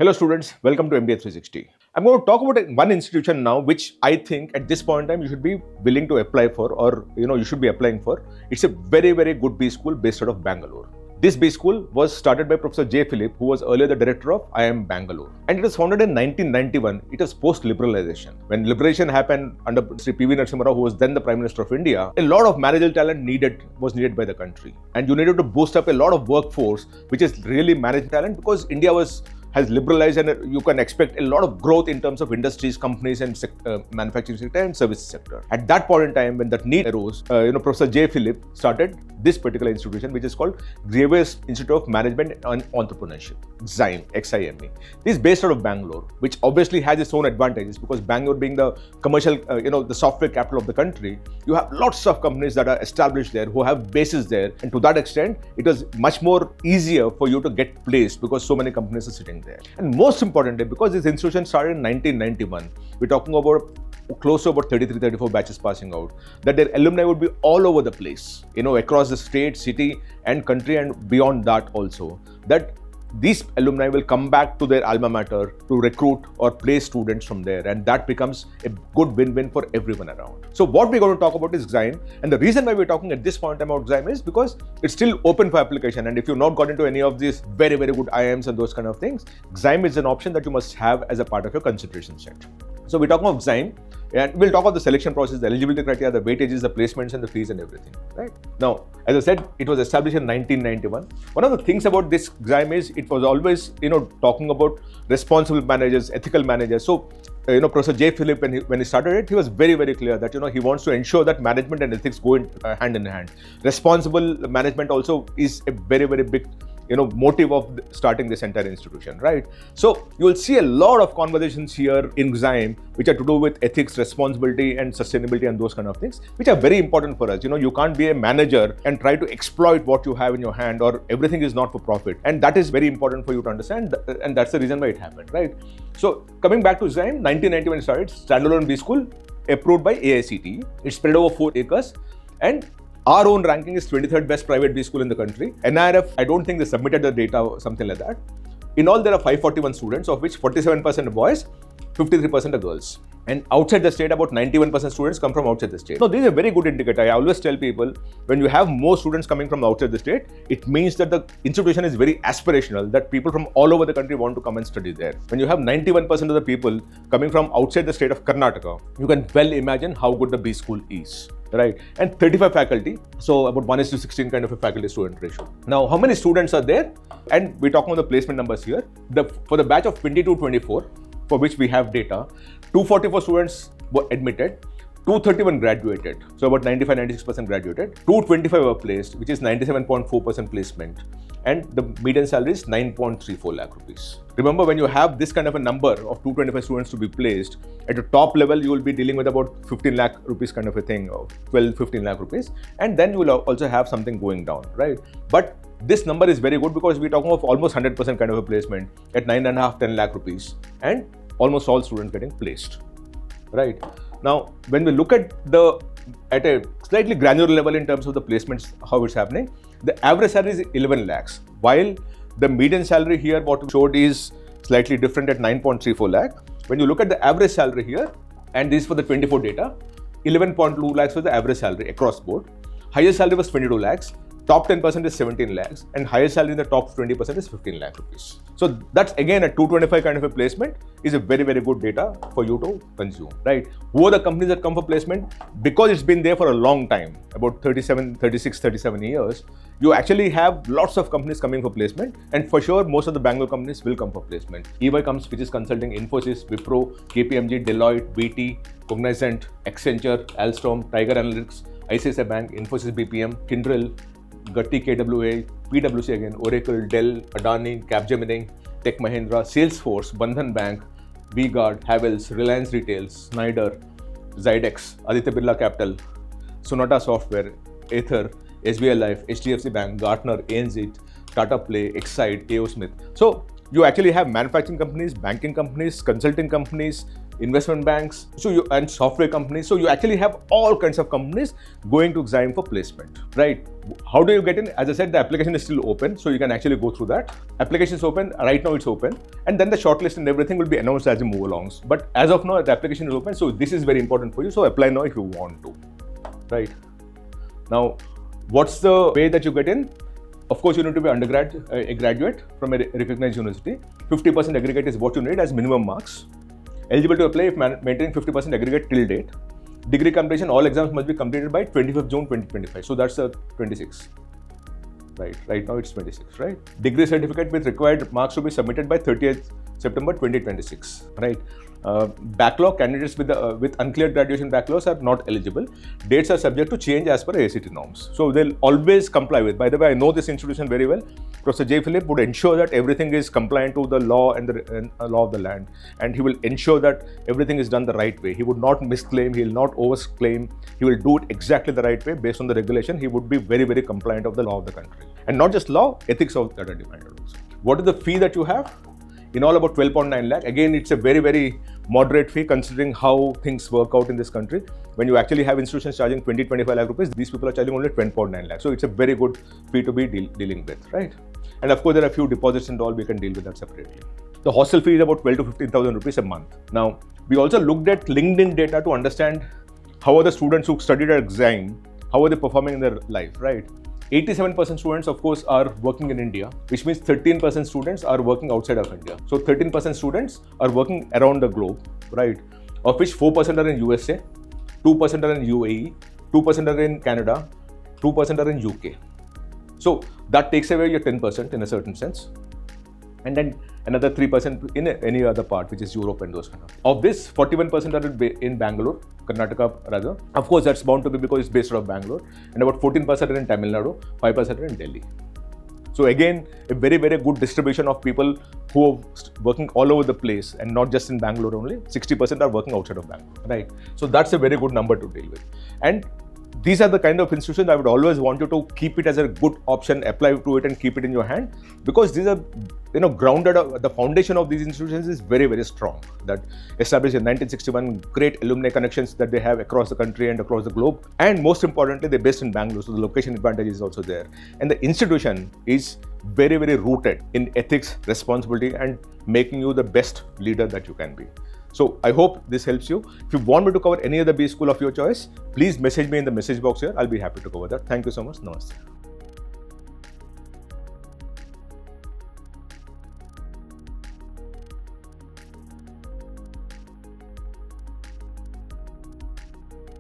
Hello students, welcome to MBA 360. I'm going to talk about one institution now which I think at this point in time you should be willing to apply for, or you should be applying for. It's a very good B school based out of Bangalore. This B school was started by Professor J. Philip, who was earlier the director of IIM Bangalore. And it was founded in 1991. It was post-liberalization. When liberation happened under Sri P.V. Narasimha Rao, who was then the Prime Minister of India, a lot of managerial talent was needed by the country. And you needed to boost up a lot of workforce, which is really managed talent, because India has liberalized, and you can expect a lot of growth in terms of industries, companies, and manufacturing sector and services sector. At that point in time, when that need arose, Professor J. Philip started this particular institution, which is called Xavier Institute of Management and Entrepreneurship, XIME, XIME. This is based out of Bangalore, which obviously has its own advantages, because Bangalore being the commercial, the software capital of the country, you have lots of companies that are established there, who have bases there, and to that extent, it was much more easier for you to get placed because so many companies are sitting there. And most importantly, because this institution started in 1991, we're talking about close to about 33-34 batches passing out, that their alumni would be all over the place, across the state, city and country, and beyond that also, that these alumni will come back to their alma mater to recruit or place students from there, and that becomes a good win-win for everyone around. So what we're going to talk about is XIME, and the reason why we're talking at this point about XIME is because it's still open for application, and if you've not got into any of these very good IIMs and those kind of things, XIME is an option that you must have as a part of your consideration set. So we're talking about XIME, and we'll talk about the selection process, the eligibility criteria, the weightages, the placements, and the fees and everything, right? Now, as I said, it was established in 1991. One of the things about this XIME is it was always, talking about responsible managers, ethical managers. So, Professor J. Philip, when he started it, he was very clear that, he wants to ensure that management and ethics go hand in hand. Responsible management also is a very big motive of starting this entire institution, right? So you will see a lot of conversations here in XIME which are to do with ethics, responsibility and sustainability and those kind of things, which are very important for us. You can't be a manager and try to exploit what you have in your hand, or everything is not for profit. And that is very important for you to understand, and that's the reason why it happened, right? So coming back to XIME, 1991 it started, standalone B school, approved by AICTE. It's spread over 4 acres, and our own ranking is 23rd best private B school in the country. NIRF, I don't think they submitted the data or something like that. In all, there are 541 students, of which 47% are boys, 53% are girls. And outside the state, about 91% students come from outside the state. So this is a very good indicator. I always tell people, when you have more students coming from outside the state, it means that the institution is very aspirational, that people from all over the country want to come and study there. When you have 91% of the people coming from outside the state of Karnataka, you can well imagine how good the B school is. Right, and 35 faculty, so about 1:16 kind of a faculty-student ratio. Now, how many students are there? And we're talking about the placement numbers here. For the batch of 22-24, for which we have data, 244 students were admitted, 231 graduated, so about 95-96% graduated, 225 were placed, which is 97.4% placement, and the median salary is 9.34 lakh rupees. Remember, when you have this kind of a number of 225 students to be placed, at the top level, you will be dealing with about 15 lakh rupees kind of a thing, or 12-15 lakh rupees, and then you will also have something going down, right? But this number is very good because we're talking of almost 100% kind of a placement at 9.5-10 lakh rupees, and almost all students getting placed, right? Now, when we look at a slightly granular level in terms of the placements, how it's happening, the average salary is 11 lakhs, while the median salary here, what we showed, is slightly different at 9.34 lakh. When you look at the average salary here, and this is for the 24 data, 11.2 lakhs was the average salary across board. Highest salary was 22 lakhs. Top 10% is 17 lakhs, and highest salary in the top 20% is 15 lakh rupees. So that's again a 225 kind of a placement is a very good data for you to consume, right? Who are the companies that come for placement? Because it's been there for a long time, about 37 years, you actually have lots of companies coming for placement, and for sure, most of the Bangalore companies will come for placement. EY comes, which is consulting, Infosys, Wipro, KPMG, Deloitte, BT, Cognizant, Accenture, Alstom, Tiger Analytics, ICICI Bank, Infosys BPM, Kyndryl, Gatti KWA, PwC again, Oracle, Dell, Adani, Capgemini, Tech Mahindra, Salesforce, Bandhan Bank, V-Guard, Havells, Reliance Retail, Schneider, Zydex, Aditya Birla Capital, Sonata Software, Ather, SBI Life, HDFC Bank, Gartner, ANZ, Tata Play, Excite, AO Smith. So you actually have manufacturing companies, banking companies, consulting companies, investment banks, and software companies. So you actually have all kinds of companies going to XIME for placement, right? How do you get in? As I said, the application is still open, so you can actually go through that. Application is open, right now it's open, and then the shortlist and everything will be announced as you move along. But as of now, the application is open, so this is very important for you. So apply now if you want to, right? Now, what's the way that you get in? Of course, you need to be a graduate from a recognized university. 50% aggregate is what you need as minimum marks. Eligible to apply if maintaining 50% aggregate till date. Degree completion, all exams must be completed by 25th June 2025. So that's 26. Right now it's 26, right? Degree certificate with required marks to be submitted by 30th September 2026, right? Backlog candidates with unclear graduation backlogs are not eligible. Dates are subject to change as per ACT norms. So they'll always comply with. By the way, I know this institution very well. Professor J. Philip would ensure that everything is compliant to the law and the law of the land, and he will ensure that everything is done the right way. He would not misclaim. He will not overclaim. He will do it exactly the right way based on the regulation. He would be very, very compliant of the law of the country, and not just law, ethics that are demanded also. What is the fee that you have? In all, about 12.9 lakh. Again, it's a very, very moderate fee considering how things work out in this country. When you actually have institutions charging 20-25 lakh rupees, these people are charging only 10.9 lakh. So it's a very good fee to be dealing with, right? And of course, there are a few deposits and all, we can deal with that separately. The hostel fee is about 12 to 15,000 rupees a month. Now, we also looked at LinkedIn data to understand how are the students who studied at XIME, how are they performing in their life, right? 87% students, of course, are working in India, which means 13% students are working outside of India. So 13% students are working around the globe, right? Of which 4% are in USA, 2% are in UAE, 2% are in Canada, 2% are in UK. So that takes away your 10% in a certain sense. And then another 3% in any other part, which is Europe and those kind of. Of this, 41% are in Bangalore, Karnataka rather. Of course, that's bound to be because it's based out of Bangalore. And about 14% are in Tamil Nadu, 5% are in Delhi. So again, a very, very good distribution of people who are working all over the place and not just in Bangalore only. 60% are working outside of Bangalore, right? So that's a very good number to deal with. And these are the kind of institutions I would always want you to keep it as a good option, apply to it and keep it in your hand, because these are, grounded. The foundation of these institutions is very, very strong. That established in 1961, great alumni connections that they have across the country and across the globe. And most importantly, they're based in Bangalore, so the location advantage is also there. And the institution is very, very rooted in ethics, responsibility, and making you the best leader that you can be. So I hope this helps you. If you want me to cover any other B school of your choice, please message me in the message box here. I'll be happy to cover that. Thank you so much. Namaste.